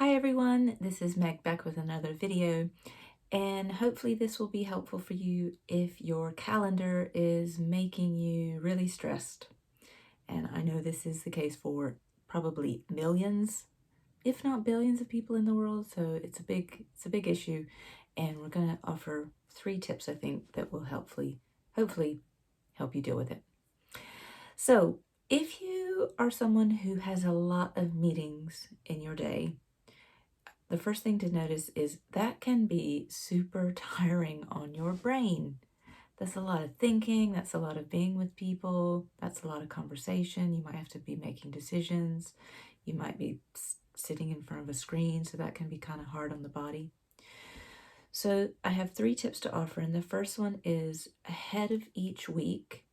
Hi everyone, this is Meg back with another video, and hopefully this will be helpful for you if your calendar is making you really stressed. And I know this is the case for probably millions, if not billions of people in the world, so it's a big issue, and we're going to offer 3 tips I think that will hopefully help you deal with it. So, if you are someone who has a lot of meetings in your day, the first thing to notice is that can be super tiring on your brain. That's a lot of thinking, that's a lot of being with people, that's a lot of conversation. You might have to be making decisions. You might be sitting in front of a screen, so that can be kind of hard on the body. So I have 3 tips to offer, and the first one is ahead of each week,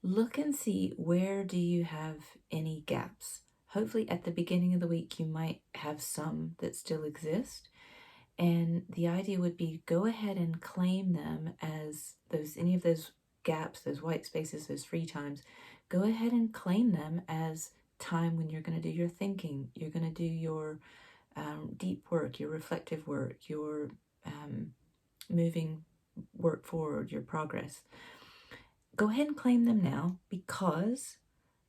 look and see where do you have any gaps. Hopefully at the beginning of the week, you might have some that still exist. And the idea would be go ahead and claim them as any of those gaps, those white spaces, those free times. Go ahead and claim them as time when you're going to do your thinking, you're going to do your deep work, your reflective work, your moving work forward, your progress. Go ahead and claim them now, because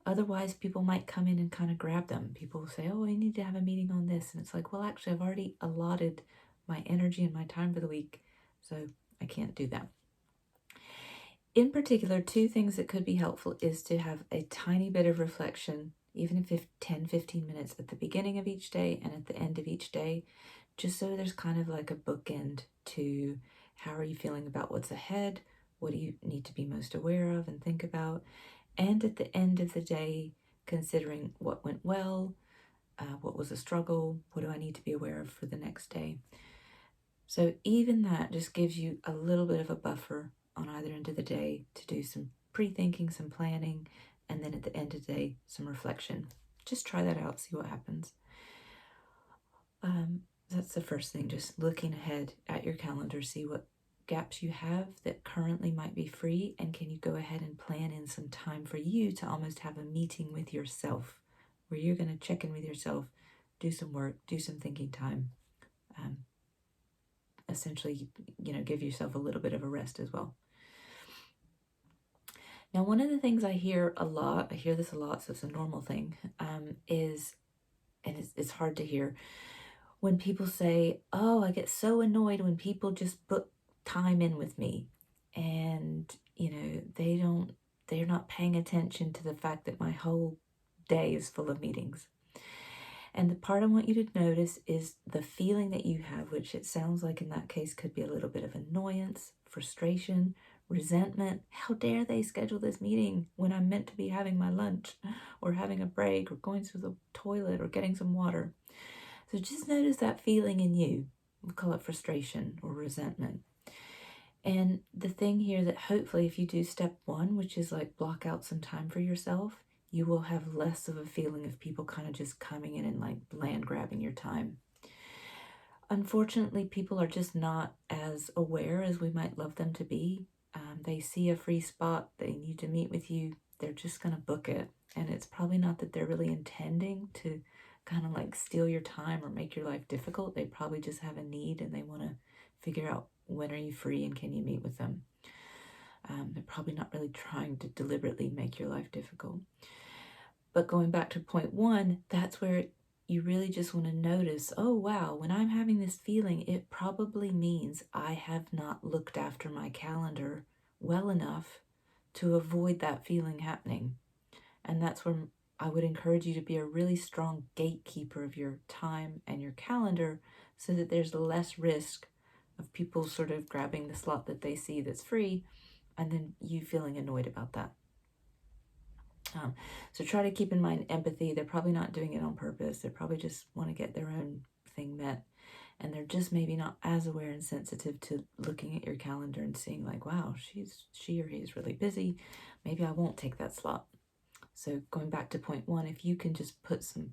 otherwise people might come in and kind of grab them. People will say, oh, I need to have a meeting on this. And it's like, well, actually, I've already allotted my energy and my time for the week, so I can't do that. In particular, 2 things that could be helpful is to have a tiny bit of reflection, even if 10-15 minutes at the beginning of each day and at the end of each day, just so there's kind of like a bookend to how are you feeling about what's ahead, what do you need to be most aware of and think about, and at the end of the day, considering what went well, what was a struggle, what do I need to be aware of for the next day. So even that just gives you a little bit of a buffer on either end of the day to do some pre-thinking, some planning, and then at the end of the day, some reflection. Just try that out, see what happens. That's the first thing, just looking ahead at your calendar, see what gaps you have that currently might be free, and can you go ahead and plan in some time for you to almost have a meeting with yourself where you're going to check in with yourself, do some work, do some thinking time, essentially, give yourself a little bit of a rest as well. Now, one of the things I hear a lot, I hear this a lot, so it's a normal thing, is, and it's hard to hear, when people say, oh, I get so annoyed when people just book time in with me and, they're not paying attention to the fact that my whole day is full of meetings. And the part I want you to notice is the feeling that you have, which it sounds like in that case could be a little bit of annoyance, frustration, resentment. How dare they schedule this meeting when I'm meant to be having my lunch or having a break or going to the toilet or getting some water? So just notice that feeling in you. We'll call it frustration or resentment. And the thing here that hopefully if you do step 1, which is like block out some time for yourself, you will have less of a feeling of people kind of just coming in and like land grabbing your time. Unfortunately, people are just not as aware as we might love them to be. They see a free spot, they need to meet with you, they're just going to book it. And it's probably not that they're really intending to kind of like steal your time or make your life difficult. They probably just have a need and they want to figure out when are you free and can you meet with them. They're probably not really trying to deliberately make your life difficult. But going back to point 1, that's where you really just want to notice, oh, wow, when I'm having this feeling, it probably means I have not looked after my calendar well enough to avoid that feeling happening. And that's where I would encourage you to be a really strong gatekeeper of your time and your calendar so that there's less risk of people sort of grabbing the slot that they see that's free and then you feeling annoyed about that. So try to keep in mind empathy. They're probably not doing it on purpose. They probably just want to get their own thing met. And they're just maybe not as aware and sensitive to looking at your calendar and seeing like, wow, she or he is really busy. Maybe I won't take that slot. So going back to point 1, if you can just put some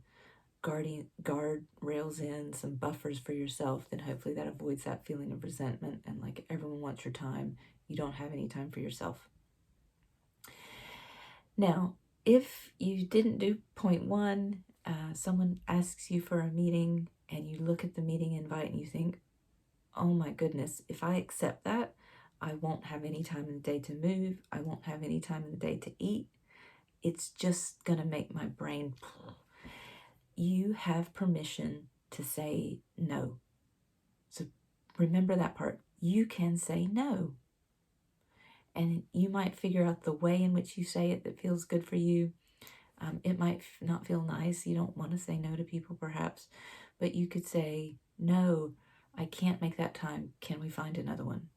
guard rails in, some buffers for yourself, then hopefully that avoids that feeling of resentment and like everyone wants your time. You don't have any time for yourself. Now, if you didn't do point 1, someone asks you for a meeting and you look at the meeting invite and you think, oh my goodness, if I accept that, I won't have any time in the day to move. I won't have any time in the day to eat. It's just going to make my brain. You have permission to say no. So remember that part. You can say no. And you might figure out the way in which you say it that feels good for you. It might not feel nice. You don't want to say no to people, perhaps. But you could say, no, I can't make that time. Can we find another one?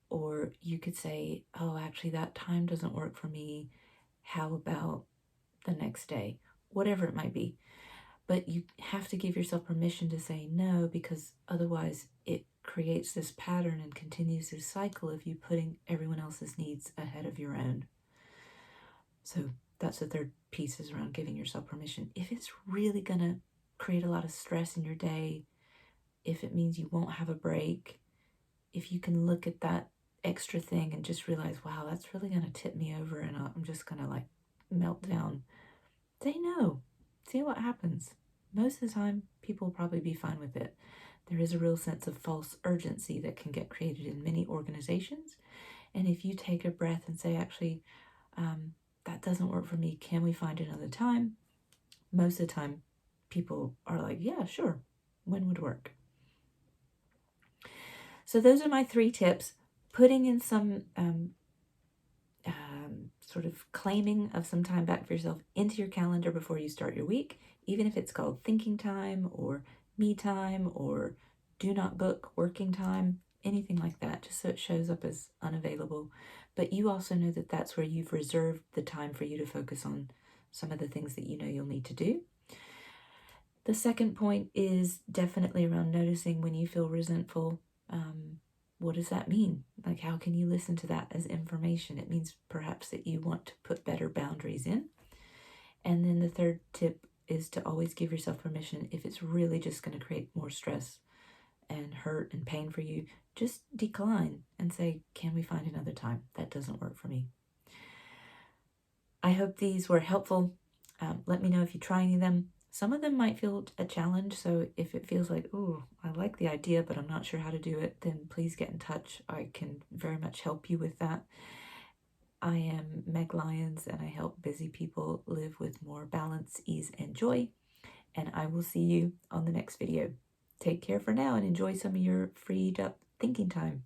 Or you could say, oh, actually, that time doesn't work for me. How about the next day? Whatever it might be. But you have to give yourself permission to say no, because otherwise it creates this pattern and continues this cycle of you putting everyone else's needs ahead of your own. So that's the third piece, is around giving yourself permission. If it's really going to create a lot of stress in your day, if it means you won't have a break, if you can look at that extra thing and just realize, wow, that's really going to tip me over and I'm just going to like melt down, say no. See what happens. Most of the time, people will probably be fine with it. There is a real sense of false urgency that can get created in many organizations. And if you take a breath and say, actually, that doesn't work for me, can we find another time? Most of the time, people are like, yeah, sure. When would work? So those are my 3 tips. Putting in some sort of claiming of some time back for yourself into your calendar before you start your week, even if it's called thinking time or me time or do not book working time, anything like that, just so it shows up as unavailable. But you also know that that's where you've reserved the time for you to focus on some of the things that you know you'll need to do. The second point is definitely around noticing when you feel resentful. What does that mean? Like, how can you listen to that as information? It means perhaps that you want to put better boundaries in. And then the third tip is to always give yourself permission. If it's really just going to create more stress and hurt and pain for you, just decline and say, can we find another time? That doesn't work for me. I hope these were helpful. Let me know if you try any of them. Some of them might feel a challenge, so if it feels like, ooh, I like the idea, but I'm not sure how to do it, then please get in touch. I can very much help you with that. I am Meg Lyons, and I help busy people live with more balance, ease, and joy. And I will see you on the next video. Take care for now and enjoy some of your freed up thinking time.